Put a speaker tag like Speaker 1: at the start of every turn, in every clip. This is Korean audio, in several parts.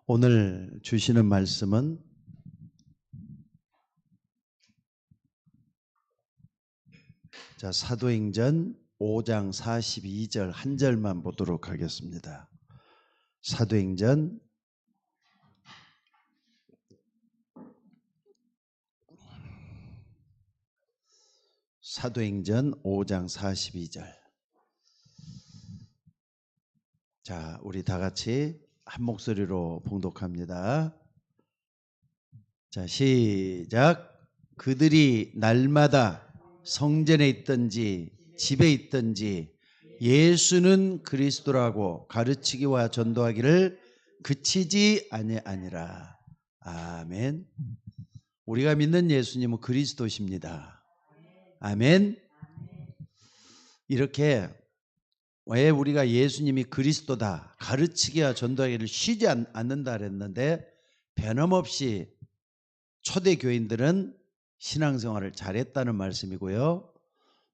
Speaker 1: 오늘 주시는 말씀은 사도행전 5장 42절 한 절만 보도록 하겠습니다. 사도행전 5장 42절. 자, 우리 다 같이 한 목소리로 봉독합니다. 자, 시작. 그들이 날마다 성전에 있든지 집에 있든지 예수는 그리스도라고 가르치기와 전도하기를 그치지 아니하니라. 아멘. 우리가 믿는 예수님은 그리스도십니다. 아멘. 이렇게 왜 우리가 예수님이 그리스도다 가르치기와 전도하기를 쉬지 않는다 그랬는데, 변함없이 초대교인들은 신앙생활을 잘했다는 말씀이고요.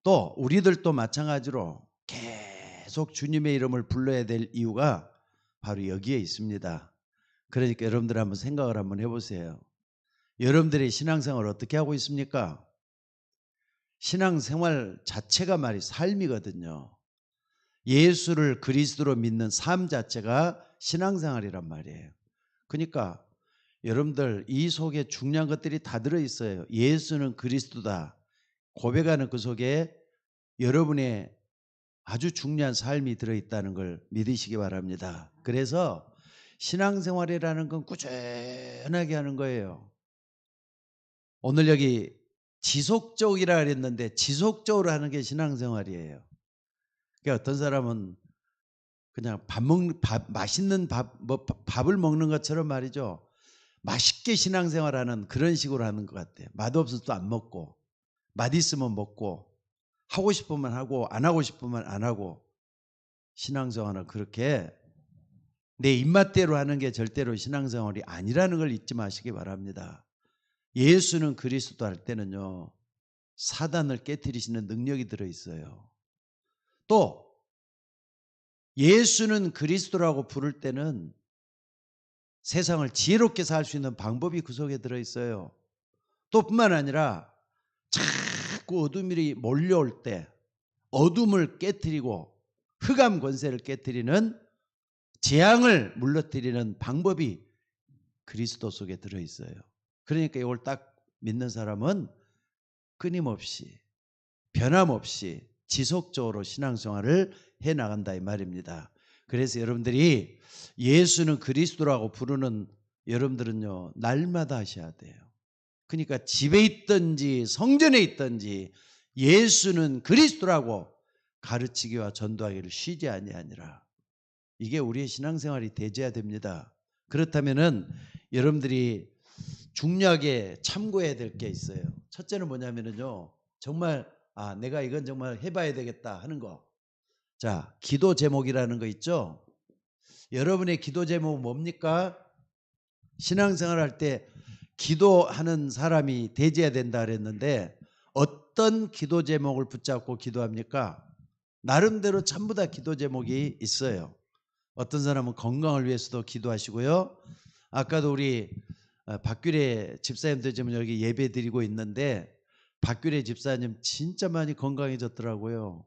Speaker 1: 또 우리들도 마찬가지로 계속 주님의 이름을 불러야 될 이유가 바로 여기에 있습니다. 그러니까 여러분들 한번 생각을 한번 해보세요. 여러분들의 신앙생활을 어떻게 하고 있습니까? 신앙생활 자체가 말이 삶이거든요. 예수를 그리스도로 믿는 삶 자체가 신앙생활이란 말이에요. 그러니까 여러분들 이 속에 중요한 것들이 다 들어있어요. 예수는 그리스도다 고백하는 그 속에 여러분의 아주 중요한 삶이 들어있다는 걸 믿으시기 바랍니다. 그래서 신앙생활이라는 건 꾸준하게 하는 거예요. 오늘 여기 지속적이라 그랬는데 지속적으로 하는 게 신앙생활이에요. 그러니까 어떤 사람은 그냥 맛있는 밥을 먹는 것처럼 말이죠. 맛있게 신앙생활하는 그런 식으로 하는 것 같아요. 맛없어도 안 먹고, 맛있으면 먹고, 하고 싶으면 하고, 안 하고 싶으면 안 하고. 신앙생활은 그렇게 내 입맛대로 하는 게 절대로 신앙생활이 아니라는 걸 잊지 마시기 바랍니다. 예수는 그리스도 할 때는요, 사단을 깨트리시는 능력이 들어있어요. 또 예수는 그리스도라고 부를 때는 세상을 지혜롭게 살 수 있는 방법이 그 속에 들어있어요. 또 뿐만 아니라 자꾸 어둠이 몰려올 때 어둠을 깨트리고 흑암 권세를 깨트리는 재앙을 물러뜨리는 방법이 그리스도 속에 들어있어요. 그러니까 이걸 딱 믿는 사람은 끊임없이 변함없이 지속적으로 신앙생활을 해나간다 이 말입니다. 그래서 여러분들이 예수는 그리스도라고 부르는 여러분들은요, 날마다 하셔야 돼요. 그러니까 집에 있든지 성전에 있든지 예수는 그리스도라고 가르치기와 전도하기를 쉬지 아니하니라. 이게 우리의 신앙생활이 되어야 됩니다. 그렇다면은 여러분들이 중요하게 참고해야 될 게 있어요. 첫째는 뭐냐면요, 정말 내가 이건 정말 해봐야 되겠다 하는 거. 자, 기도 제목이라는 거 있죠. 여러분의 기도 제목은 뭡니까? 신앙생활 할 때 기도하는 사람이 되어야 된다 그랬는데, 어떤 기도 제목을 붙잡고 기도합니까? 나름대로 전부 다 기도 제목이 있어요. 어떤 사람은 건강을 위해서도 기도하시고요. 아까도 우리 박규래 집사님도 지금 여기 예배 드리고 있는데, 박규래 집사님 진짜 많이 건강해졌더라고요.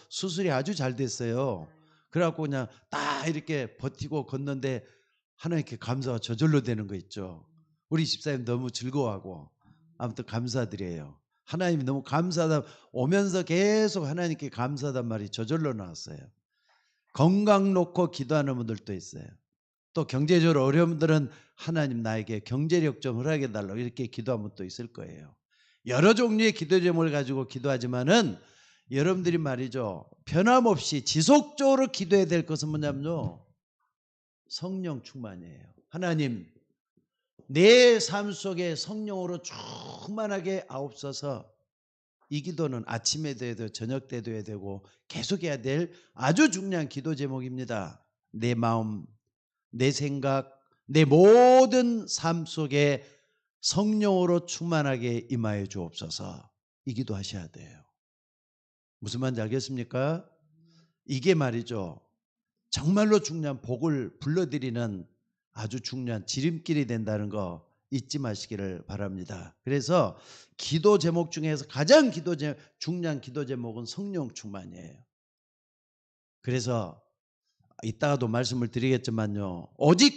Speaker 1: 수술이 아주 잘 됐어요. 그래갖고 그냥 딱 이렇게 버티고 걷는데 하나님께 감사가 저절로 되는 거 있죠. 우리 집사님 너무 즐거워하고 아무튼 감사드려요. 하나님이 너무 감사하다 오면서 계속 하나님께 감사하단 말이 저절로 나왔어요. 건강 놓고 기도하는 분들도 있어요. 또 경제적으로 어려운 분들은 하나님 나에게 경제력 좀 허락해 달라고 이렇게 기도하는 분도 있을 거예요. 여러 종류의 기도 제목을 가지고 기도하지만은 여러분들이 말이죠, 변함없이 지속적으로 기도해야 될 것은 뭐냐면요, 성령 충만이에요. 하나님, 내 삶 속에 성령으로 충만하게 하옵소서. 이 기도는 아침에도 해도 저녁 때도 해야 되고 계속해야 될 아주 중요한 기도 제목입니다. 내 마음, 내 생각, 내 모든 삶 속에 성령으로 충만하게 임하여 주옵소서. 이 기도 하셔야 돼요. 무슨 말인지 알겠습니까? 이게 말이죠, 정말로 중요한 복을 불러들이는 아주 중요한 지름길이 된다는 거 잊지 마시기를 바랍니다. 그래서 기도 제목 중에서 가장 중요한 기도 제목은 성령 충만이에요. 그래서 이따가도 말씀을 드리겠지만요. 오직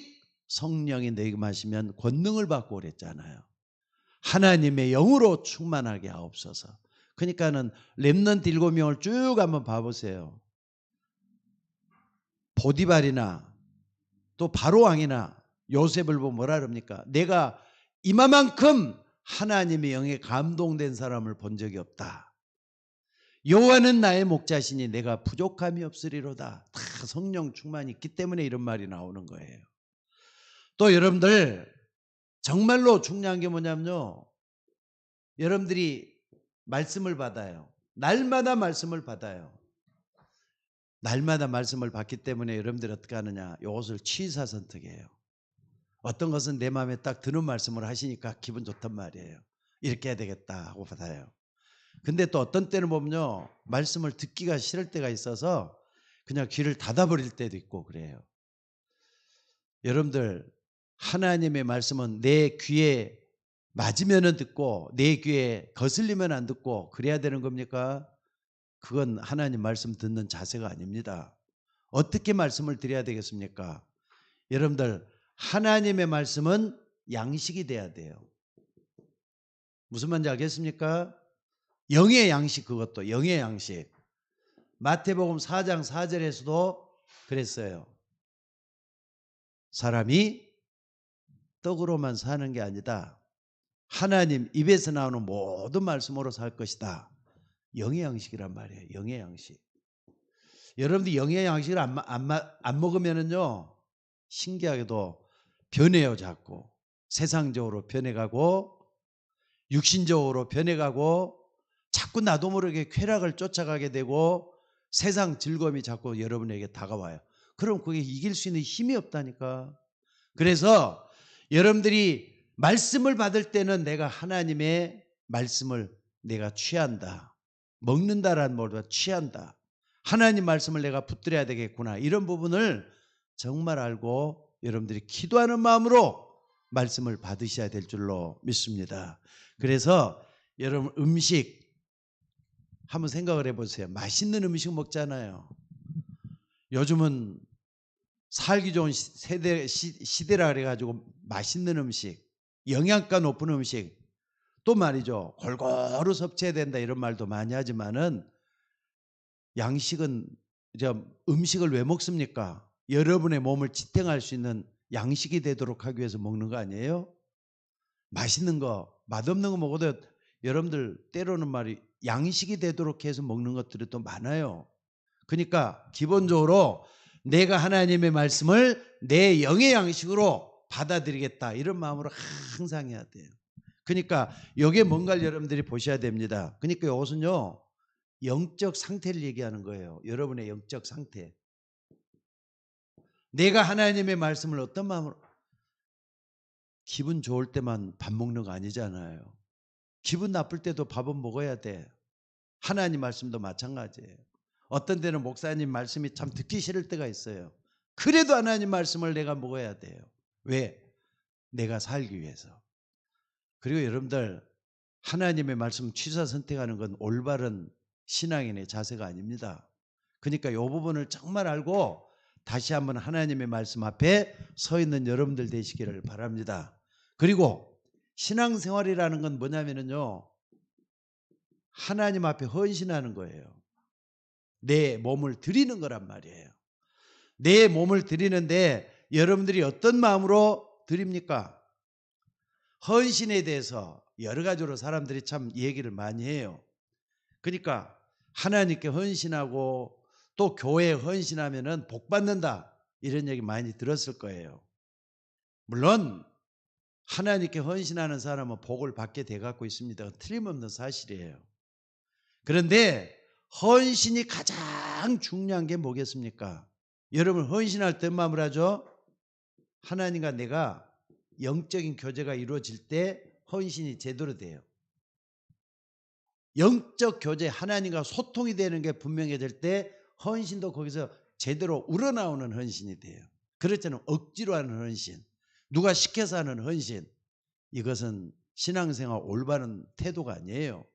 Speaker 1: 성령이 내게 마시면 권능을 받고 그랬잖아요. 하나님의 영으로 충만하게 하옵소서. 그러니까는 렘넌트 7명을 쭉 한번 봐보세요. 보디발이나 또 바로왕이나 요셉을 보면 뭐라 그럽니까? 내가 이마만큼 하나님의 영에 감동된 사람을 본 적이 없다. 여호와는 나의 목자시니 내가 부족함이 없으리로다. 다 성령 충만이 있기 때문에 이런 말이 나오는 거예요. 또 여러분들 정말로 중요한 게 뭐냐면요. 여러분들이 말씀을 받아요. 날마다 말씀을 받아요. 날마다 말씀을 받기 때문에 여러분들이 어떻게 하느냐. 이것을 취사선택해요. 어떤 것은 내 마음에 딱 드는 말씀을 하시니까 기분 좋단 말이에요. 이렇게 해야 되겠다 하고 받아요. 근데 또 어떤 때는 보면요. 말씀을 듣기가 싫을 때가 있어서 그냥 귀를 닫아버릴 때도 있고 그래요. 여러분들 하나님의 말씀은 내 귀에 맞으면은 듣고 내 귀에 거슬리면 안 듣고 그래야 되는 겁니까? 그건 하나님 말씀 듣는 자세가 아닙니다. 어떻게 말씀을 드려야 되겠습니까? 여러분들 하나님의 말씀은 양식이 돼야 돼요. 무슨 말인지 알겠습니까? 영의 양식, 그것도 영의 양식. 마태복음 4장 4절에서도 그랬어요. 사람이 떡으로만 사는 게 아니다. 하나님 입에서 나오는 모든 말씀으로 살 것이다. 영의 양식이란 말이에요. 영의 양식. 여러분들 영의 양식을 안 먹으면은요, 신기하게도 변해요, 자꾸. 세상적으로 변해가고, 육신적으로 변해가고, 자꾸 나도 모르게 쾌락을 쫓아가게 되고, 세상 즐거움이 자꾸 여러분에게 다가와요. 그럼 그게 이길 수 있는 힘이 없다니까. 그래서 여러분들이 말씀을 받을 때는 내가 하나님의 말씀을 내가 취한다. 먹는다라는 말보다 취한다. 하나님 말씀을 내가 붙들어야 되겠구나. 이런 부분을 정말 알고 여러분들이 기도하는 마음으로 말씀을 받으셔야 될 줄로 믿습니다. 그래서 여러분 음식 한번 생각을 해보세요. 맛있는 음식 먹잖아요. 요즘은 살기 좋은 시대라 그래가지고 맛있는 음식, 영양가 높은 음식, 또 말이죠. 골고루 섭취해야 된다 이런 말도 많이 하지만은 양식은 음식을 왜 먹습니까? 여러분의 몸을 지탱할 수 있는 양식이 되도록 하기 위해서 먹는 거 아니에요? 맛있는 거, 맛없는 거 먹어도 여러분들 때로는 말이 양식이 되도록 해서 먹는 것들이 또 많아요. 그러니까 기본적으로 내가 하나님의 말씀을 내 영의 양식으로 받아들이겠다 이런 마음으로 항상 해야 돼요. 그러니까 이게 뭔가를 여러분들이 보셔야 됩니다. 그러니까 이것은요 영적 상태를 얘기하는 거예요. 여러분의 영적 상태. 내가 하나님의 말씀을 어떤 마음으로, 기분 좋을 때만 밥 먹는 거 아니잖아요. 기분 나쁠 때도 밥은 먹어야 돼. 하나님 말씀도 마찬가지예요. 어떤 때는 목사님 말씀이 참 듣기 싫을 때가 있어요. 그래도 하나님 말씀을 내가 먹어야 돼요. 왜? 내가 살기 위해서. 그리고 여러분들 하나님의 말씀 취사 선택하는 건 올바른 신앙인의 자세가 아닙니다. 그러니까 이 부분을 정말 알고 다시 한번 하나님의 말씀 앞에 서 있는 여러분들 되시기를 바랍니다. 그리고 신앙생활이라는 건 뭐냐면요, 하나님 앞에 헌신하는 거예요. 내 몸을 드리는 거란 말이에요. 내 몸을 드리는데 여러분들이 어떤 마음으로 드립니까? 헌신에 대해서 여러 가지로 사람들이 참 얘기를 많이 해요. 그러니까 하나님께 헌신하고 또 교회에 헌신하면은 복 받는다 이런 얘기 많이 들었을 거예요. 물론 하나님께 헌신하는 사람은 복을 받게 돼 갖고 있습니다. 틀림없는 사실이에요. 그런데 헌신이 가장 중요한 게 뭐겠습니까? 여러분 헌신할 때 마음을 하죠. 하나님과 내가 영적인 교제가 이루어질 때 헌신이 제대로 돼요. 영적 교제, 하나님과 소통이 되는 게 분명해질 때 헌신도 거기서 제대로 우러나오는 헌신이 돼요. 그렇잖아요. 억지로 하는 헌신. 누가 시켜서 하는 헌신, 이것은 신앙생활 올바른 태도가 아니에요.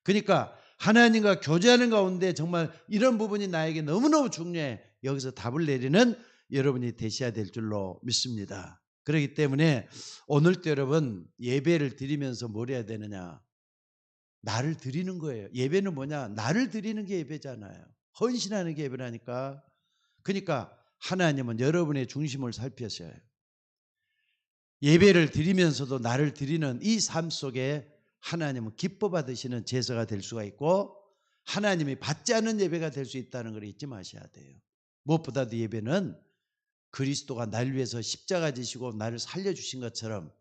Speaker 1: 그러니까 하나님과 교제하는 가운데 정말 이런 부분이 나에게 너무너무 중요해. 여기서 답을 내리는 여러분이 되셔야 될 줄로 믿습니다. 그렇기 때문에 오늘도 여러분 예배를 드리면서 뭘 해야 되느냐? 나를 드리는 거예요. 예배는 뭐냐? 나를 드리는 게 예배잖아요. 헌신하는 게 예배라니까. 그러니까 하나님은 여러분의 중심을 살피셔야 해요. 예배를 드리면서도 나를 드리는 이 삶 속에 하나님은 기뻐 받으시는 제사가 될 수가 있고 하나님이 받지 않는 예배가 될 수 있다는 걸 잊지 마셔야 돼요. 무엇보다도 예배는 그리스도가 날 위해서 십자가 지시고 나를 살려주신 것처럼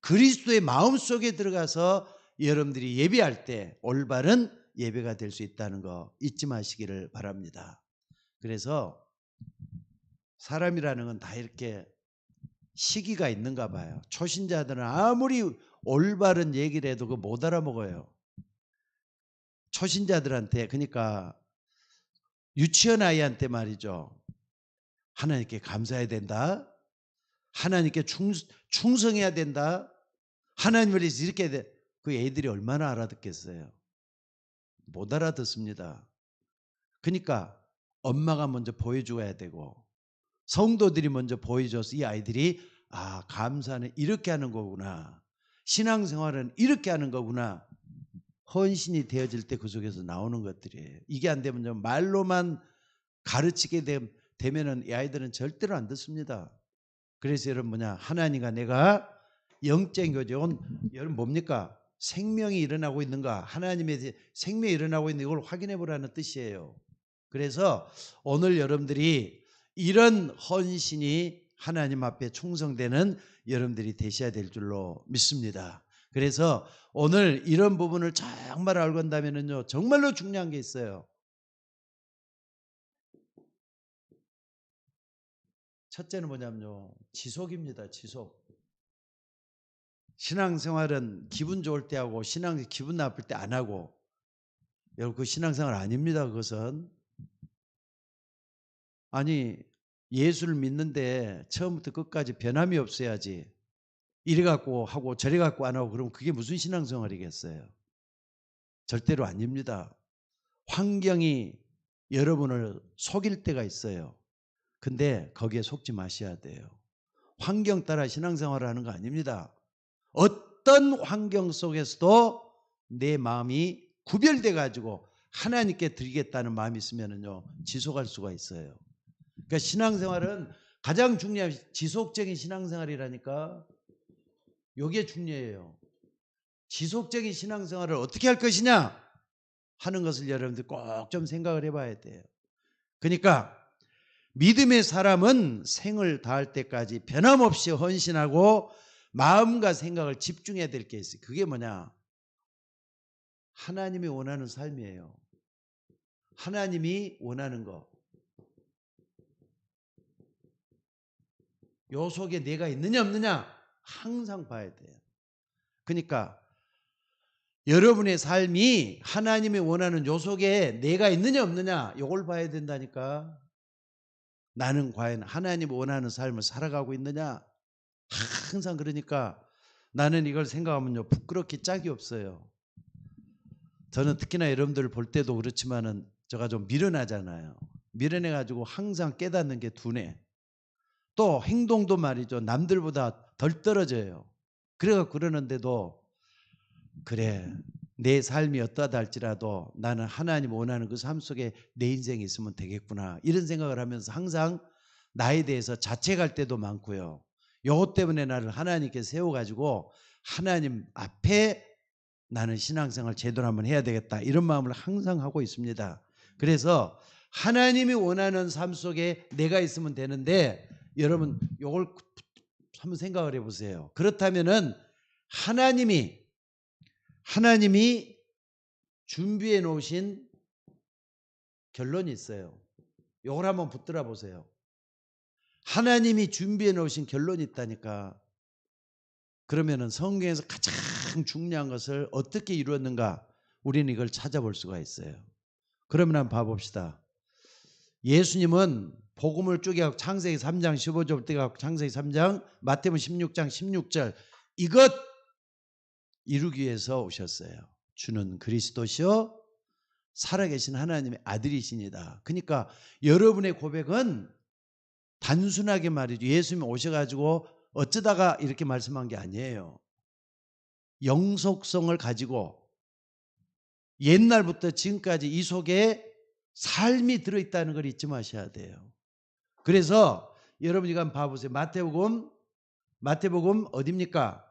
Speaker 1: 그리스도의 마음속에 들어가서 여러분들이 예배할 때 올바른 예배가 될 수 있다는 거 잊지 마시기를 바랍니다. 그래서 사람이라는 건 다 이렇게 시기가 있는가 봐요. 초신자들은 아무리 올바른 얘기를 해도 그거 못 알아먹어요. 초신자들한테, 그러니까 유치원 아이한테 말이죠. 하나님께 감사해야 된다. 하나님께 충성해야 된다. 하나님을 위해서 이렇게 해야 돼. 그 애들이 얼마나 알아듣겠어요. 못 알아듣습니다. 그러니까 엄마가 먼저 보여줘야 되고 성도들이 먼저 보여줘서 이 아이들이 아, 감사는 이렇게 하는 거구나. 신앙생활은 이렇게 하는 거구나. 헌신이 되어질 때 그 속에서 나오는 것들이에요. 이게 안 되면 말로만 가르치게 되면은 이 아이들은 절대로 안 듣습니다. 그래서 여러분 하나님과 내가 영적 교제는 여러분 뭡니까? 생명이 일어나고 있는가? 하나님의 생명이 일어나고 있는 이걸 확인해 보라는 뜻이에요. 그래서 오늘 여러분들이 이런 헌신이 하나님 앞에 충성되는 여러분들이 되셔야 될 줄로 믿습니다. 그래서 오늘 이런 부분을 정말 알고 한다면요, 정말로 중요한 게 있어요. 첫째는 뭐냐면요, 지속입니다. 지속. 신앙생활은 기분 좋을 때 하고 기분 나쁠 때 안 하고, 여러분 그 신앙생활 아닙니다. 그것은. 아니 예수를 믿는데 처음부터 끝까지 변함이 없어야지. 이래 갖고 하고 저래 갖고 안 하고 그러면 그게 무슨 신앙생활이겠어요. 절대로 아닙니다. 환경이 여러분을 속일 때가 있어요. 근데 거기에 속지 마셔야 돼요. 환경 따라 신앙생활을 하는 거 아닙니다. 어떤 환경 속에서도 내 마음이 구별돼 가지고 하나님께 드리겠다는 마음이 있으면요 지속할 수가 있어요. 그러니까 신앙생활은 가장 중요한 지속적인 신앙생활이라니까. 이게 중요해요. 지속적인 신앙생활을 어떻게 할 것이냐 하는 것을 여러분들 꼭 좀 생각을 해봐야 돼요. 그러니까 믿음의 사람은 생을 다할 때까지 변함없이 헌신하고 마음과 생각을 집중해야 될 게 있어요. 그게 뭐냐? 하나님이 원하는 삶이에요. 하나님이 원하는 거. 요 속에 내가 있느냐 없느냐 항상 봐야 돼요. 그러니까 여러분의 삶이 하나님이 원하는 요 속에 내가 있느냐 없느냐 요걸 봐야 된다니까. 나는 과연 하나님이 원하는 삶을 살아가고 있느냐. 항상 그러니까 나는 이걸 생각하면요 부끄럽기 짝이 없어요. 저는 특히나 여러분들 볼 때도 그렇지만은 제가 좀 미련하잖아요. 미련해 가지고 항상 깨닫는 게 두뇌. 또 행동도 말이죠 남들보다 덜 떨어져요. 그래서 그러는데도 그래 내 삶이 어떠하다 할지라도 나는 하나님 원하는 그 삶 속에 내 인생이 있으면 되겠구나 이런 생각을 하면서 항상 나에 대해서 자책할 때도 많고요. 요것 때문에 나를 하나님께 세워가지고 하나님 앞에 나는 신앙생활 제대로 한번 해야 되겠다 이런 마음을 항상 하고 있습니다. 그래서 하나님이 원하는 삶 속에 내가 있으면 되는데 여러분 요걸 한번 생각을 해보세요. 그렇다면은 하나님이 준비해 놓으신 결론이 있어요. 요걸 한번 붙들어 보세요. 하나님이 준비해 놓으신 결론이 있다니까. 그러면은 성경에서 가장 중요한 것을 어떻게 이루었는가 우리는 이걸 찾아볼 수가 있어요. 그러면 한번 봐봅시다. 예수님은 복음을 쪼개갖고 창세기 3장 15절부터 떼갖고 창세기 3장, 마태복음 16장 16절 이것 이루기 위해서 오셨어요. 주는 그리스도시요 살아계신 하나님의 아들이시니다. 그러니까 여러분의 고백은 단순하게 말이죠. 예수님이 오셔가지고 어쩌다가 이렇게 말씀한 게 아니에요. 영속성을 가지고 옛날부터 지금까지 이 속에 삶이 들어있다는 걸 잊지 마셔야 돼요. 그래서 여러분 이거 한번 봐보세요. 마태복음 어딥니까?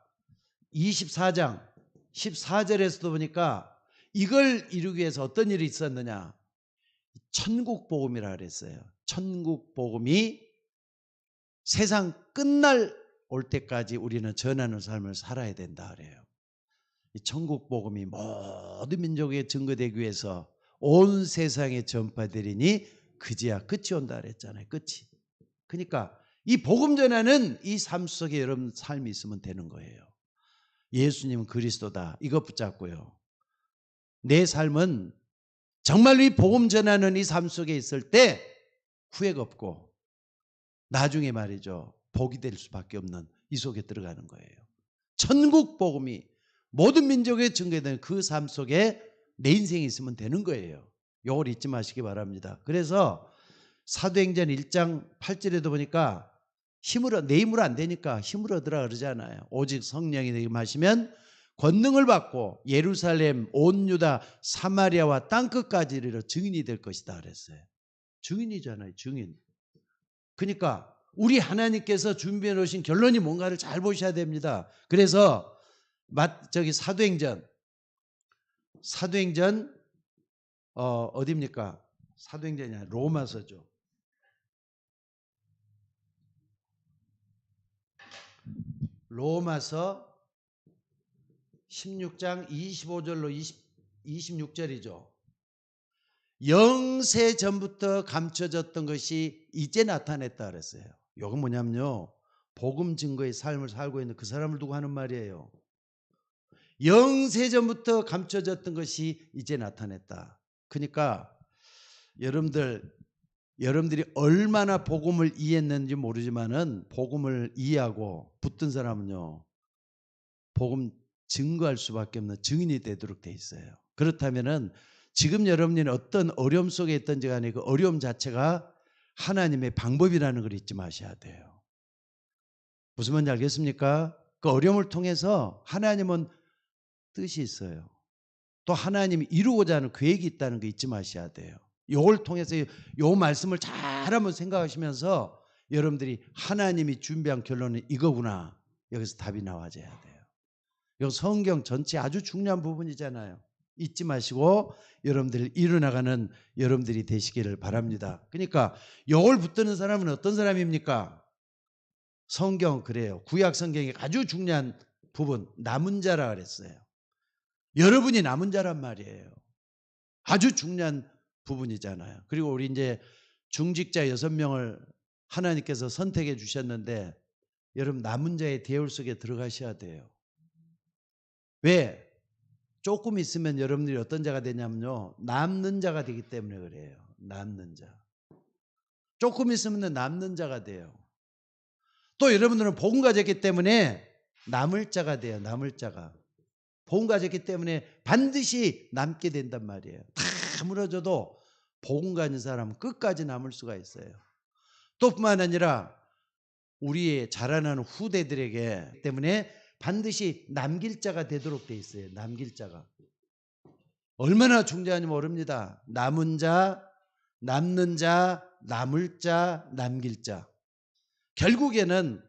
Speaker 1: 24장 14절에서도 보니까 이걸 이루기 위해서 어떤 일이 있었느냐? 천국 복음이라 그랬어요. 천국 복음이 세상 끝날 올 때까지 우리는 전하는 삶을 살아야 된다 그래요. 이 천국 복음이 모든 민족에 증거되기 위해서 온 세상에 전파되리니 그제야 끝이 온다 그랬잖아요. 끝이. 그러니까 이 복음 전하는 이 삶 속에 여러분 삶이 있으면 되는 거예요. 예수님은 그리스도다. 이거 붙잡고요. 내 삶은 정말로 이 복음 전하는 이 삶 속에 있을 때 후회가 없고 나중에 말이죠. 복이 될 수밖에 없는 이 속에 들어가는 거예요. 천국 복음이 모든 민족에 증거되는 그 삶 속에 내 인생이 있으면 되는 거예요. 이걸 잊지 마시기 바랍니다. 그래서 사도행전 1장 8절에도 보니까 내 힘으로 안 되니까 힘을 얻으라 그러잖아요. 오직 성령이 내게 임하시면 권능을 받고 예루살렘 온 유다 사마리아와 땅끝까지 이르러 증인이 될 것이다 그랬어요. 증인이잖아요. 증인. 그러니까 우리 하나님께서 준비해 놓으신 결론이 뭔가를 잘 보셔야 됩니다. 그래서 사도행전 어디입니까? 사도행전이 아니라 로마서죠. 로마서 16장 25절로 26절이죠. 영세 전부터 감춰졌던 것이 이제 나타냈다 그랬어요. 이건 뭐냐면요. 복음 증거의 삶을 살고 있는 그 사람을 두고 하는 말이에요. 영세 전부터 감춰졌던 것이 이제 나타냈다. 그러니까 여러분들이 얼마나 복음을 이해했는지 모르지만은 복음을 이해하고 붙든 사람은요. 복음 증거할 수밖에 없는 증인이 되도록 돼 있어요. 그렇다면은 지금 여러분이 어떤 어려움 속에 있든지 간에 그 어려움 자체가 하나님의 방법이라는 걸 잊지 마셔야 돼요. 무슨 말인지 알겠습니까? 그 어려움을 통해서 하나님은 뜻이 있어요. 또 하나님이 이루고자 하는 계획이 있다는 거 잊지 마셔야 돼요. 이걸 통해서 이 말씀을 잘 한번 생각하시면서 여러분들이 하나님이 준비한 결론은 이거구나. 여기서 답이 나와줘야 돼요. 이 성경 전체 아주 중요한 부분이잖아요. 잊지 마시고 여러분들이 이루어나가는 여러분들이 되시기를 바랍니다. 그러니까 이걸 붙드는 사람은 어떤 사람입니까? 성경 그래요. 구약 성경의 아주 중요한 부분 남은 자라 그랬어요. 여러분이 남은 자란 말이에요. 아주 중요한 부분이잖아요. 그리고 우리 이제 중직자 6명을 하나님께서 선택해 주셨는데 여러분 남은 자의 대열 속에 들어가셔야 돼요. 왜? 조금 있으면 여러분들이 어떤 자가 되냐면요. 남는 자가 되기 때문에 그래요. 남는 자. 조금 있으면 남는 자가 돼요. 또 여러분들은 복음 가졌기 때문에 남을 자가 돼요. 남을 자가. 복음 가졌기 때문에 반드시 남게 된단 말이에요. 다 무너져도 복음 가진 사람은 끝까지 남을 수가 있어요. 또 뿐만 아니라 우리의 자라나는 후대들에게 때문에 반드시 남길 자가 되도록 돼 있어요. 남길 자가. 얼마나 중요한지 모릅니다. 남은 자, 남는 자, 남을 자, 남길 자. 결국에는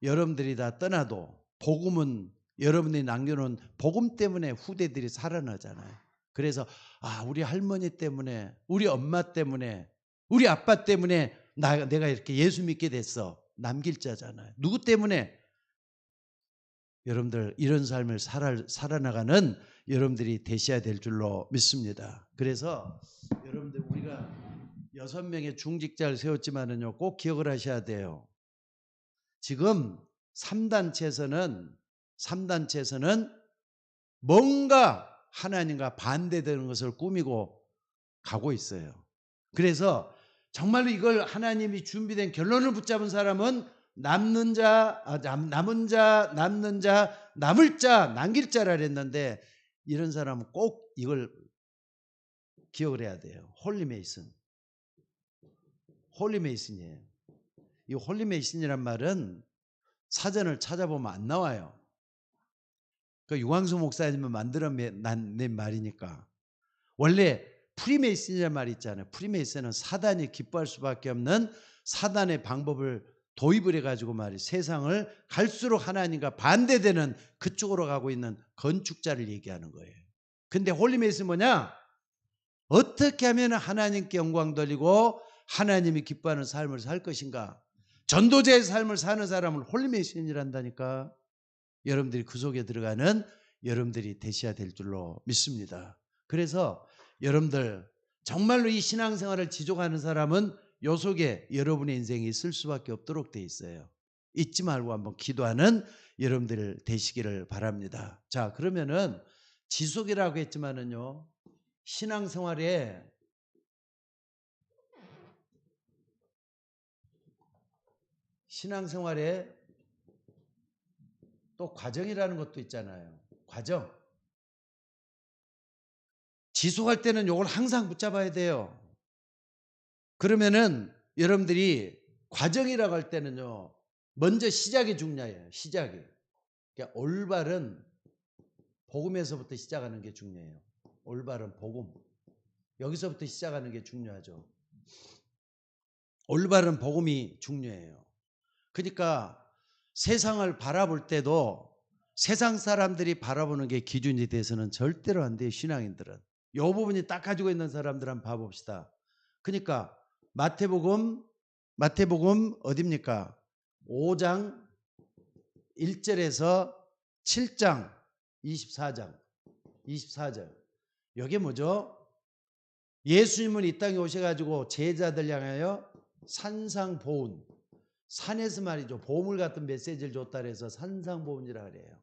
Speaker 1: 여러분들이 다 떠나도 복음은 여러분들이 남겨놓은 복음 때문에 후대들이 살아나잖아요. 그래서 우리 할머니 때문에, 우리 엄마 때문에, 우리 아빠 때문에 내가 이렇게 예수 믿게 됐어. 남길 자잖아요. 누구 때문에? 여러분들 이런 삶을 살아나가는 여러분들이 되셔야 될 줄로 믿습니다. 그래서 여러분들 우리가 6명의 중직자를 세웠지만은요, 꼭 기억을 하셔야 돼요. 지금 3단체에서는 뭔가 하나님과 반대되는 것을 꾸미고 가고 있어요. 그래서 정말로 이걸 하나님이 준비된 결론을 붙잡은 사람은 남는 자, 남은 자, 남는 자, 남을 자, 남길 자라 그랬는데 이런 사람은 꼭 이걸 기억을 해야 돼요. 홀리메이슨. 홀리메이슨이에요. 이 홀리메이슨이란 말은 사전을 찾아보면 안 나와요. 그 유광수 목사님은 만들어낸 말이니까. 원래 프리메이슨이라는 말이 있잖아요. 프리메이슨은 사단이 기뻐할 수밖에 없는 사단의 방법을 도입을 해가지고 말이 세상을 갈수록 하나님과 반대되는 그쪽으로 가고 있는 건축자를 얘기하는 거예요. 근데 홀리메이슨 뭐냐? 어떻게 하면 하나님께 영광 돌리고 하나님이 기뻐하는 삶을 살 것인가? 전도자의 삶을 사는 사람을 홀리메이슨이란다니까. 여러분들이 그 속에 들어가는 여러분들이 되셔야 될 줄로 믿습니다. 그래서 여러분들 정말로 이 신앙생활을 지속하는 사람은 요 속에 여러분의 인생이 있을 수밖에 없도록 돼 있어요. 잊지 말고 한번 기도하는 여러분들 되시기를 바랍니다. 자, 그러면은 지속이라고 했지만은요, 신앙생활에 또 과정이라는 것도 있잖아요. 과정. 지속할 때는 이걸 항상 붙잡아야 돼요. 그러면은 여러분들이 과정이라고 할 때는요, 먼저 시작이 중요해요. 시작이. 그러니까 올바른 복음에서부터 시작하는 게 중요해요. 올바른 복음. 여기서부터 시작하는 게 중요하죠. 올바른 복음이 중요해요. 그러니까 세상을 바라볼 때도 세상 사람들이 바라보는 게 기준이 돼서는 절대로 안 돼요. 신앙인들은. 이 부분이 딱 가지고 있는 사람들 한번 봐봅시다. 그러니까 마태복음 어딥니까? 5장 1절에서 7장 24절. 이게 뭐죠? 예수님은 이 땅에 오셔가지고 제자들 향하여 산상보훈, 산에서 말이죠, 보물 같은 메시지를 줬다 그래서 산상보훈이라 그래요.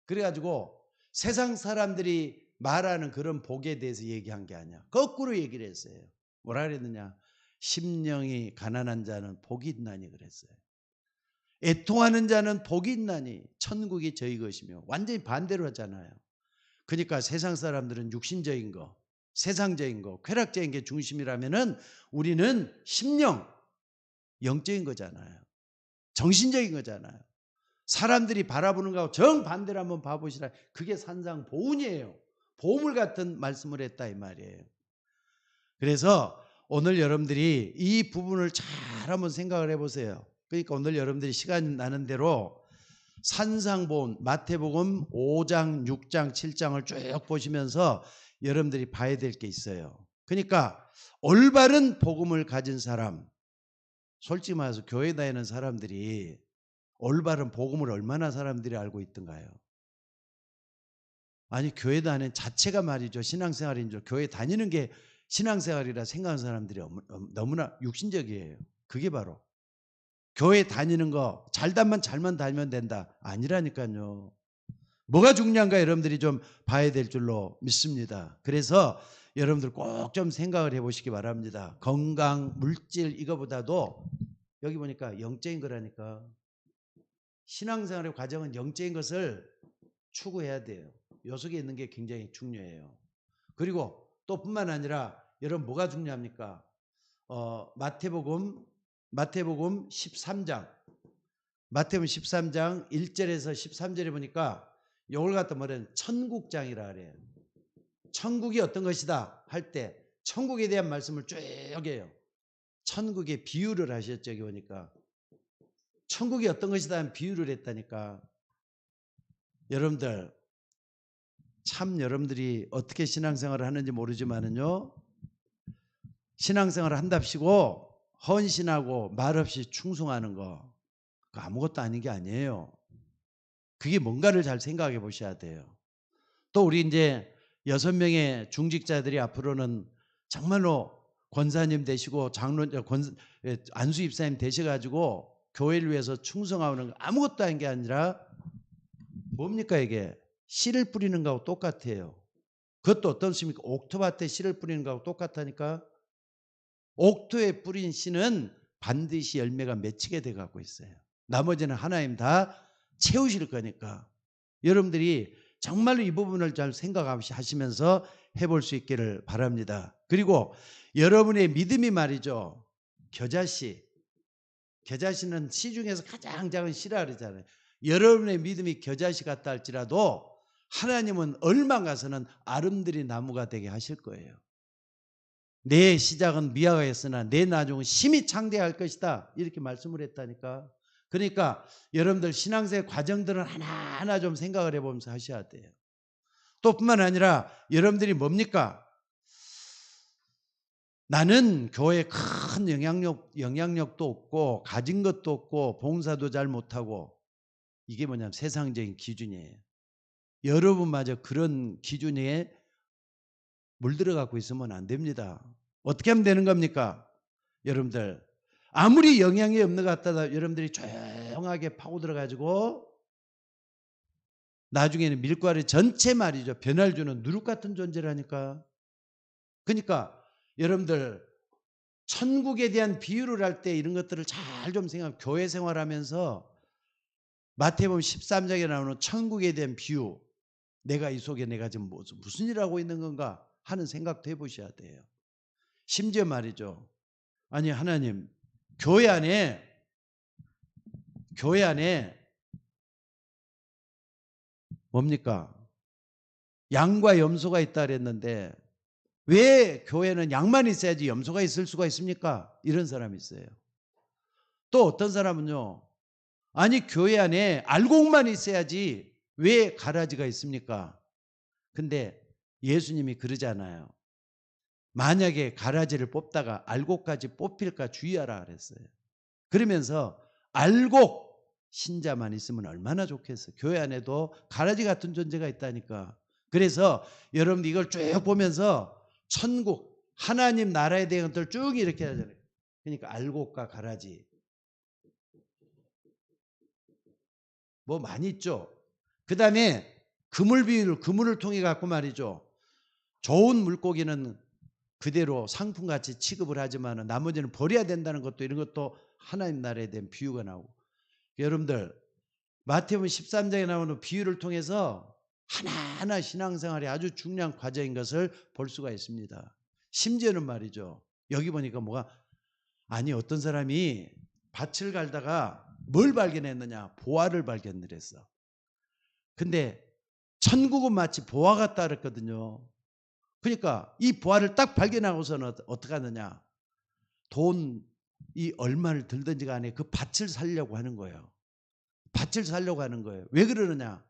Speaker 1: 그래가지고 세상 사람들이 말하는 그런 복에 대해서 얘기한 게 아니야. 거꾸로 얘기를 했어요. 뭐라 그랬느냐? 심령이 가난한 자는 복이 있나니 그랬어요. 애통하는 자는 복이 있나니 천국이 저희 것이며, 완전히 반대로 하잖아요. 그러니까 세상 사람들은 육신적인 거, 세상적인 거, 쾌락적인 게 중심이라면은 우리는 심령, 영적인 거잖아요. 정신적인 거잖아요. 사람들이 바라보는 거하고 정반대로 한번 봐보시라. 그게 산상보훈이에요. 보물 같은 말씀을 했다 이 말이에요. 그래서 오늘 여러분들이 이 부분을 잘 한번 생각을 해보세요. 그러니까 오늘 여러분들이 시간 나는 대로 산상보훈, 마태복음 5장, 6장, 7장을 쭉 보시면서 여러분들이 봐야 될 게 있어요. 그러니까 올바른 복음을 가진 사람, 솔직히 말해서 교회 다니는 사람들이 올바른 복음을 얼마나 사람들이 알고 있던가요? 아니, 교회 다니는 자체가 말이죠, 신앙생활인 줄, 교회 다니는 게 신앙생활이라 생각하는 사람들이 너무나 육신적이에요. 그게 바로 교회 다니는 거 잘만 다니면 된다, 아니라니까요. 뭐가 중요한가 여러분들이 좀 봐야 될 줄로 믿습니다. 그래서 여러분들 꼭 좀 생각을 해보시기 바랍니다. 건강, 물질 이거보다도 여기 보니까 영적인 거라니까. 신앙생활의 과정은 영적인 것을 추구해야 돼요. 요 속에 있는 게 굉장히 중요해요. 그리고 또 뿐만 아니라 여러분 뭐가 중요합니까? 마태복음 13장 1절에서 13절에 보니까 이걸 갖다 뭐냐면 천국장이라 그래요. 천국이 어떤 것이다 할 때 천국에 대한 말씀을 쭉 해요. 천국의 비유를 하셨죠. 여기 보니까 천국이 어떤 것이다 하는 비유를 했다니까. 여러분들 참 여러분들이 어떻게 신앙생활을 하는지 모르지만은요, 신앙생활을 한답시고 헌신하고 말없이 충성하는 거, 그거 아무것도 아닌 게 아니에요. 그게 뭔가를 잘 생각해 보셔야 돼요. 또 우리 이제 6명의 중직자들이 앞으로는 정말로 권사님 되시고 안수 입사님 되셔가지고 교회를 위해서 충성하는 거 아무것도 아닌 게 아니라 뭡니까 이게? 씨를 뿌리는 거하고 똑같아요. 그것도 어떻습니까? 옥토밭에 씨를 뿌리는 거하고 똑같다니까. 옥토에 뿌린 씨는 반드시 열매가 맺히게 돼 갖고 있어요. 나머지는 하나님 다 채우실 거니까 여러분들이 정말로 이 부분을 잘 생각하시면서 해볼 수 있기를 바랍니다. 그리고 여러분의 믿음이 말이죠. 겨자씨. 겨자씨는 씨 중에서 가장 작은 씨라 그러잖아요. 여러분의 믿음이 겨자씨 같다 할지라도 하나님은 얼마 가서는 아름드리 나무가 되게 하실 거예요. 내 시작은 미화였으나 내 나중은 심히 창대할 것이다. 이렇게 말씀을 했다니까. 그러니까 여러분들 신앙생활 과정들은 하나하나 좀 생각을 해보면서 하셔야 돼요. 또 뿐만 아니라 여러분들이 뭡니까? 나는 교회에 큰 영향력도 없고 가진 것도 없고 봉사도 잘 못하고, 이게 뭐냐면 세상적인 기준이에요. 여러분마저 그런 기준에 물들어 갖고 있으면 안 됩니다. 어떻게 하면 되는 겁니까? 여러분들 아무리 영향이 없는 것 같다 여러분들이 조용하게 파고들어 가지고 나중에는 밀가루 전체 말이죠. 변화를 주는 누룩 같은 존재라니까. 그러니까 여러분들 천국에 대한 비유를 할 때 이런 것들을 잘 좀 생각하면, 교회 생활하면서 마태복음 13장에 나오는 천국에 대한 비유, 내가 이 속에 내가 지금 무슨 일을 하고 있는 건가 하는 생각도 해보셔야 돼요. 심지어 말이죠. 아니 하나님, 교회 안에 뭡니까? 양과 염소가 있다 그랬는데 왜 교회는 양만 있어야지 염소가 있을 수가 있습니까? 이런 사람이 있어요. 또 어떤 사람은요, 아니 교회 안에 알곡만 있어야지 왜 가라지가 있습니까? 근데 예수님이 그러잖아요. 만약에 가라지를 뽑다가 알곡까지 뽑힐까 주의하라 그랬어요. 그러면서 알곡 신자만 있으면 얼마나 좋겠어요. 교회 안에도 가라지 같은 존재가 있다니까. 그래서 여러분 이걸 쭉 보면서 천국, 하나님 나라에 대한 것들 쭉 이렇게 하잖아요. 그러니까 알곡과 가라지 뭐 많이 있죠. 그 다음에 그물을 통해 갖고 말이죠. 좋은 물고기는 그대로 상품같이 취급을 하지만 나머지는 버려야 된다는 것도, 이런 것도 하나님 나라에 대한 비유가 나오고. 여러분들 마태복음 13장에 나오는 비유를 통해서 하나하나 신앙생활이 아주 중요한 과정인 것을 볼 수가 있습니다. 심지어는 말이죠. 여기 보니까 뭐가, 아니 어떤 사람이 밭을 갈다가 뭘 발견했느냐? 보화를 발견을 했어. 근데 천국은 마치 보화 같다 그랬거든요. 그러니까 이 보화를 딱 발견하고서는 어떻게 하느냐? 돈이 얼마를 들든지 간에 그 밭을 살려고 하는 거예요. 밭을 살려고 하는 거예요. 왜 그러느냐?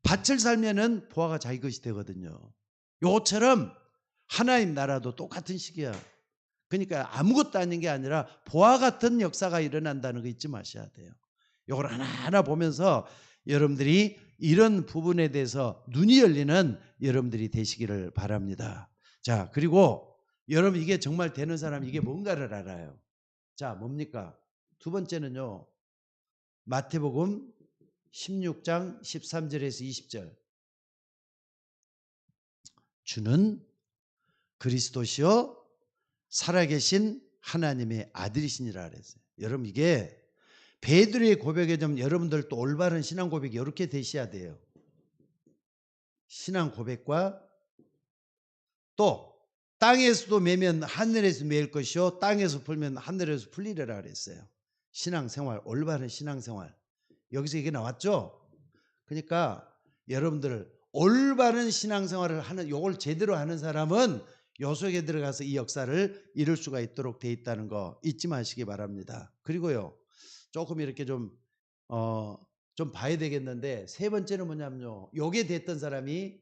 Speaker 1: 밭을 살면은 보화가 자기 것이 되거든요. 요것처럼 하나님 나라도 똑같은 식이야. 그러니까 아무것도 아닌 게 아니라 보화 같은 역사가 일어난다는 거 잊지 마셔야 돼요. 요걸 하나하나 보면서 여러분들이 이런 부분에 대해서 눈이 열리는 여러분들이 되시기를 바랍니다. 자, 그리고 여러분 이게 정말 되는 사람이 이게 뭔가를 알아요. 자, 뭡니까? 두 번째는요. 마태복음 16장 13절에서 20절. 주는 그리스도시요 살아계신 하나님의 아들이시니라 그랬어요. 여러분 이게 베드로의 고백에 좀 여러분들도 올바른 신앙 고백이 이렇게 되셔야 돼요. 신앙 고백과 또 땅에서도 매면 하늘에서 매일 것이요 땅에서 풀면 하늘에서 풀리리라 그랬어요. 신앙생활, 올바른 신앙생활. 여기서 이게 나왔죠? 그러니까 여러분들 올바른 신앙생활을 하는, 요걸 제대로 하는 사람은 요 속에 들어가서 이 역사를 이룰 수가 있도록 돼 있다는 거 잊지 마시기 바랍니다. 그리고요, 조금 이렇게 좀 봐야 되겠는데, 세 번째는 뭐냐면요, 요게 됐던 사람이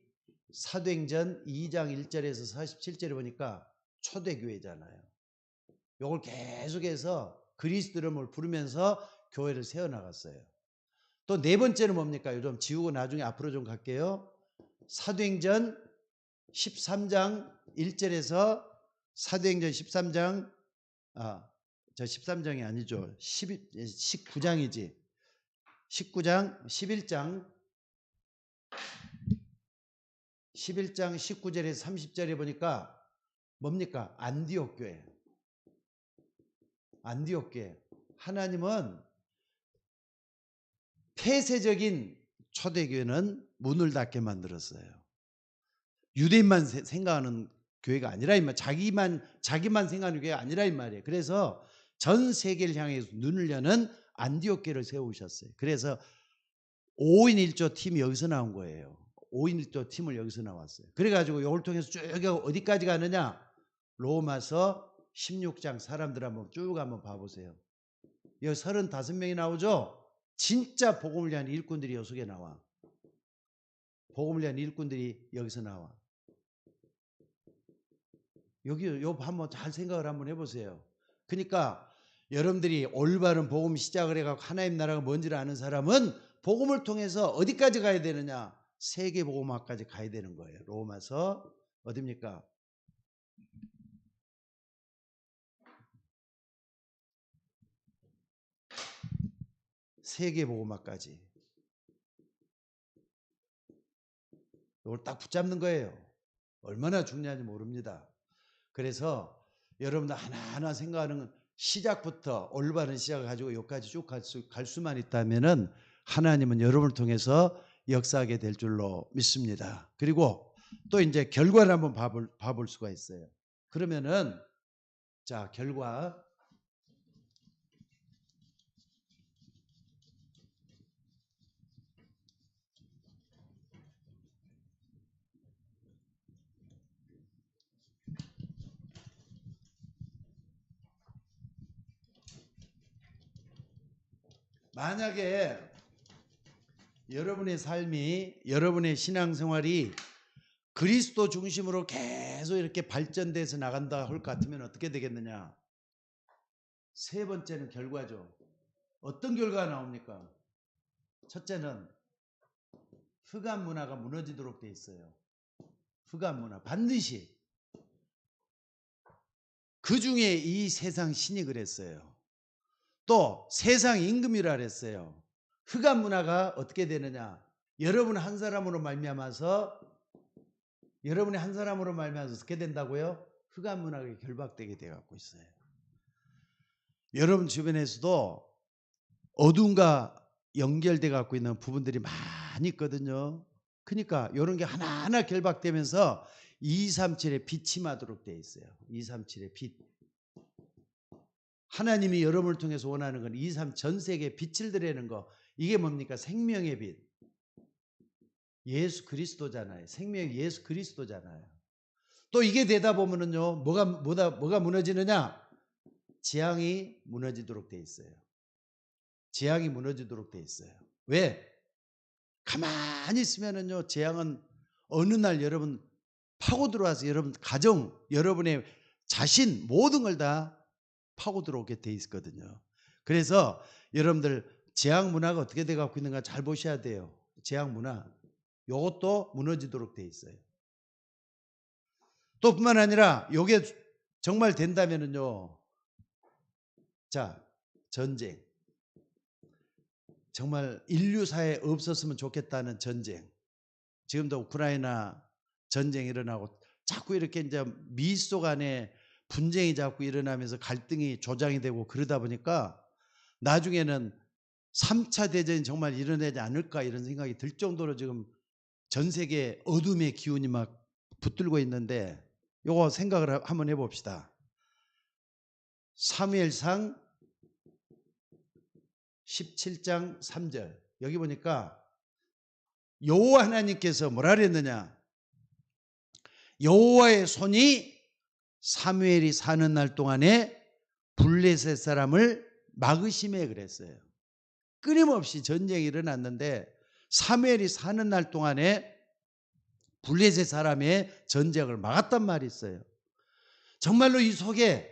Speaker 1: 사도행전 2장 1절에서 47절에 보니까 초대교회잖아요. 요걸 계속해서 그리스도 이름을 부르면서 교회를 세워나갔어요. 또 네 번째는 뭡니까? 요즘 지우고 나중에 앞으로 좀 갈게요. 사도행전 13장 1절에서 사도행전 13장, 저 13장이 아니죠. 19장이지. 19장 11장 19절에서 30절에 보니까 뭡니까? 안디옥 교회. 안디옥 교회. 하나님은 폐쇄적인 초대교회는 문을 닫게 만들었어요. 유대인만 생각하는 교회가 아니라 이 말, 자기만 생각하는 교회가 아니라 이 말이에요. 그래서 전 세계를 향해서 눈을 여는 안디옥 교회를 세우셨어요. 그래서 5인 1조 팀이 여기서 나온 거예요. 5인 1조 팀을 여기서 나왔어요. 그래가지고 이걸 통해서 쭉 어디까지 가느냐? 로마서 16장 사람들 한번 봐보세요. 여기 35명이 나오죠? 진짜 복음을 위한 일꾼들이 요 속에 나와. 복음을 위한 일꾼들이 여기서 나와. 여기 요 한번 잘 생각을 한번 해보세요. 그러니까 여러분들이 올바른 복음 시작을 해갖고 하나님 나라가 뭔지를 아는 사람은 복음을 통해서 어디까지 가야 되느냐? 세계 복음화까지 가야 되는 거예요. 로마서 어디입니까? 세계 복음화까지. 이걸 딱 붙잡는 거예요. 얼마나 중요한지 모릅니다. 그래서 여러분들 하나하나 생각하는 시작부터 올바른 시작을 가지고 여기까지 쭉 갈 수만 있다면은 하나님은 여러분을 통해서 역사하게 될 줄로 믿습니다. 그리고 또 이제 결과를 한번 봐볼 수가 있어요. 그러면은 자, 결과. 만약에 여러분의 삶이, 여러분의 신앙생활이 그리스도 중심으로 계속 이렇게 발전돼서 나간다 할 것 같으면 어떻게 되겠느냐? 세 번째는 결과죠. 어떤 결과가 나옵니까? 첫째는 흑암 문화가 무너지도록 돼 있어요. 흑암 문화 반드시. 그 중에 이 세상 신이 그랬어요. 또 세상 임금이라 그랬어요. 흑암 문화가 어떻게 되느냐? 여러분의 한 사람으로 말미암아서 어떻게 된다고요? 흑암 문화가 결박되게 돼 갖고 있어요. 여러분 주변에서도 어둠과 연결돼 갖고 있는 부분들이 많이 있거든요. 그러니까 이런 게 하나하나 결박되면서 237의 빛이 마도록 돼 있어요. 237의 빛. 하나님이 여러분을 통해서 원하는 건 237 전 세계에 빛을 드리는 거. 이게 뭡니까? 생명의 빛. 예수 그리스도잖아요. 생명의 예수 그리스도잖아요. 또 이게 되다 보면은요, 뭐가 무너지느냐? 재앙이 무너지도록 돼 있어요. 재앙이 무너지도록 돼 있어요. 왜? 가만히 있으면은요, 재앙은 어느 날 여러분 파고 들어와서 여러분 가정, 여러분의 자신 모든 걸 다 파고 들어오게 돼 있거든요. 그래서 여러분들 재앙 문화가 어떻게 돼 갖고 있는가 잘 보셔야 돼요. 재앙 문화. 이것도 무너지도록 돼 있어요. 또 뿐만 아니라 이게 정말 된다면은요. 자, 전쟁. 정말 인류사에 없었으면 좋겠다는 전쟁. 지금도 우크라이나 전쟁이 일어나고 자꾸 이렇게 이제 미소 간에 분쟁이 자꾸 일어나면서 갈등이 조장이 되고 그러다 보니까 나중에는 3차 대전이 정말 일어나지 않을까 이런 생각이 들 정도로 지금 전 세계 어둠의 기운이 막 붙들고 있는데 요거 생각을 한번 해봅시다. 사무엘상 17장 3절 여기 보니까 여호와 하나님께서 뭐라 그랬느냐? 여호와의 손이 사무엘이 사는 날 동안에 블레셋 사람을 막으심에 그랬어요. 끊임없이 전쟁이 일어났는데 사무엘이 사는 날 동안에 블레셋 사람의 전쟁을 막았단 말이 있어요. 정말로 이 속에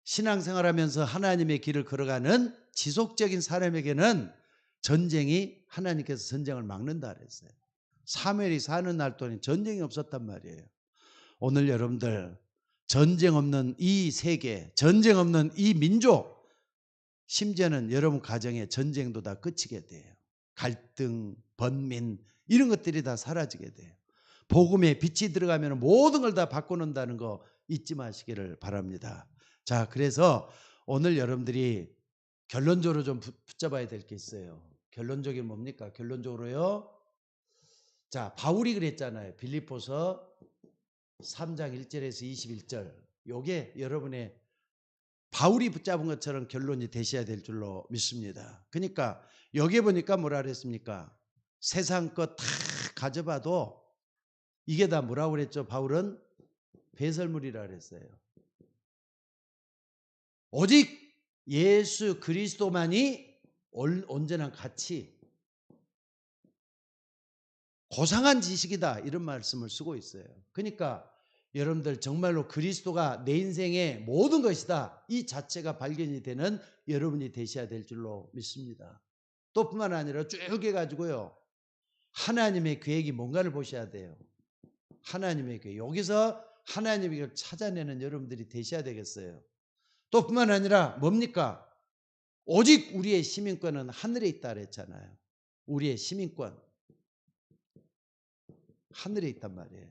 Speaker 1: 신앙생활하면서 하나님의 길을 걸어가는 지속적인 사람에게는 전쟁이 하나님께서 전쟁을 막는다 그랬어요. 사무엘이 사는 날 동안 전쟁이 없었단 말이에요. 오늘 여러분들 전쟁 없는 이 세계, 전쟁 없는 이 민족, 심지어는 여러분 가정의 전쟁도 다 그치게 돼요. 갈등, 번민 이런 것들이 다 사라지게 돼요. 복음에 빛이 들어가면 모든 걸 다 바꿔놓는다는 거 잊지 마시기를 바랍니다. 자, 그래서 오늘 여러분들이 결론적으로 좀 붙잡아야 될 게 있어요. 결론적인 뭡니까? 결론적으로요. 자, 바울이 그랬잖아요. 빌립보서 3장 1절에서 21절. 요게 여러분의 바울이 붙잡은 것처럼 결론이 되셔야 될 줄로 믿습니다. 그러니까 여기에 보니까 뭐라 그랬습니까? 세상 것 다 가져봐도 이게 다 뭐라고 그랬죠? 바울은 배설물이라 그랬어요. 오직 예수 그리스도만이 언제나 가치, 고상한 지식이다, 이런 말씀을 쓰고 있어요. 그러니까 여러분들 정말로 그리스도가 내 인생의 모든 것이다, 이 자체가 발견이 되는 여러분이 되셔야 될 줄로 믿습니다. 또 뿐만 아니라 쭉 해가지고요, 하나님의 계획이 뭔가를 보셔야 돼요. 하나님의 계획, 여기서 하나님의 계획을 찾아내는 여러분들이 되셔야 되겠어요. 또 뿐만 아니라 뭡니까? 오직 우리의 시민권은 하늘에 있다 그랬잖아요. 우리의 시민권 하늘에 있단 말이에요.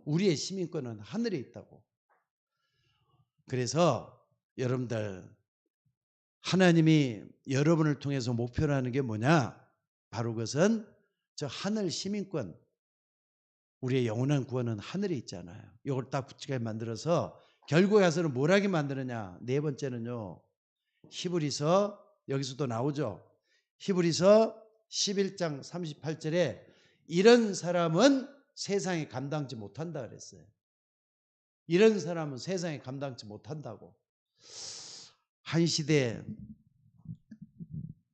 Speaker 1: 우리의 시민권은 하늘에 있다고. 그래서 여러분들, 하나님이 여러분을 통해서 목표로 하는 게 뭐냐? 바로 그것은 저 하늘 시민권, 우리의 영원한 구원은 하늘에 있잖아요. 이걸 딱 붙이게 만들어서 결국에 가서는 뭘 하게 만드느냐? 네 번째는요, 히브리서, 여기서도 나오죠. 히브리서 11장 38절에 이런 사람은 세상에 감당치 못한다 그랬어요. 이런 사람은 세상에 감당치 못한다고. 한 시대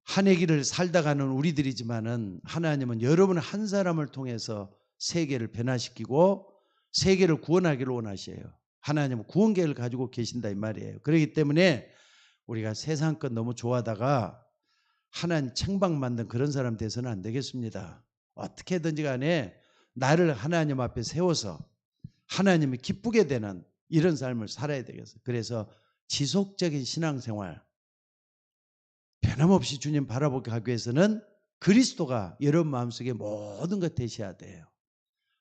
Speaker 1: 한 해기를 살다 가는 우리들이지만은 하나님은 여러분 한 사람을 통해서 세계를 변화시키고 세계를 구원하기를 원하셔요. 하나님은 구원 계획을 가지고 계신다 이 말이에요. 그렇기 때문에 우리가 세상 것 너무 좋아하다가 하나님 책방 만든 그런 사람 돼서는 안 되겠습니다. 어떻게든지 간에 나를 하나님 앞에 세워서 하나님이 기쁘게 되는 이런 삶을 살아야 되겠어요. 그래서 지속적인 신앙생활, 변함없이 주님 바라보게 하기 위해서는 그리스도가 여러분 마음속에 모든 것 되셔야 돼요.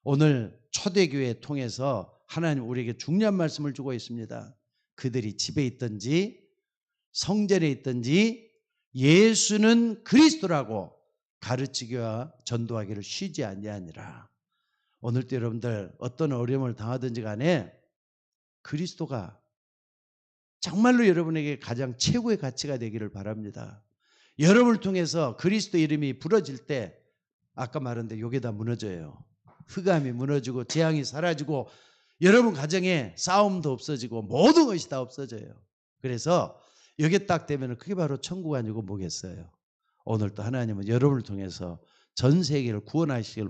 Speaker 1: 오늘 초대교회 통해서 하나님 우리에게 중요한 말씀을 주고 있습니다. 그들이 집에 있든지 성전에 있든지 예수는 그리스도라고 가르치기와 전도하기를 쉬지 아니하니라. 오늘도 여러분들 어떤 어려움을 당하든지 간에 그리스도가 정말로 여러분에게 가장 최고의 가치가 되기를 바랍니다. 여러분을 통해서 그리스도 이름이 부러질 때 아까 말한 데 요게 다 무너져요. 흑암이 무너지고 재앙이 사라지고 여러분 가정에 싸움도 없어지고 모든 것이 다 없어져요. 그래서 여기 딱 되면 그게 바로 천국 아니고 뭐겠어요. 오늘도 하나님은 여러분을 통해서 전 세계를 구원하시길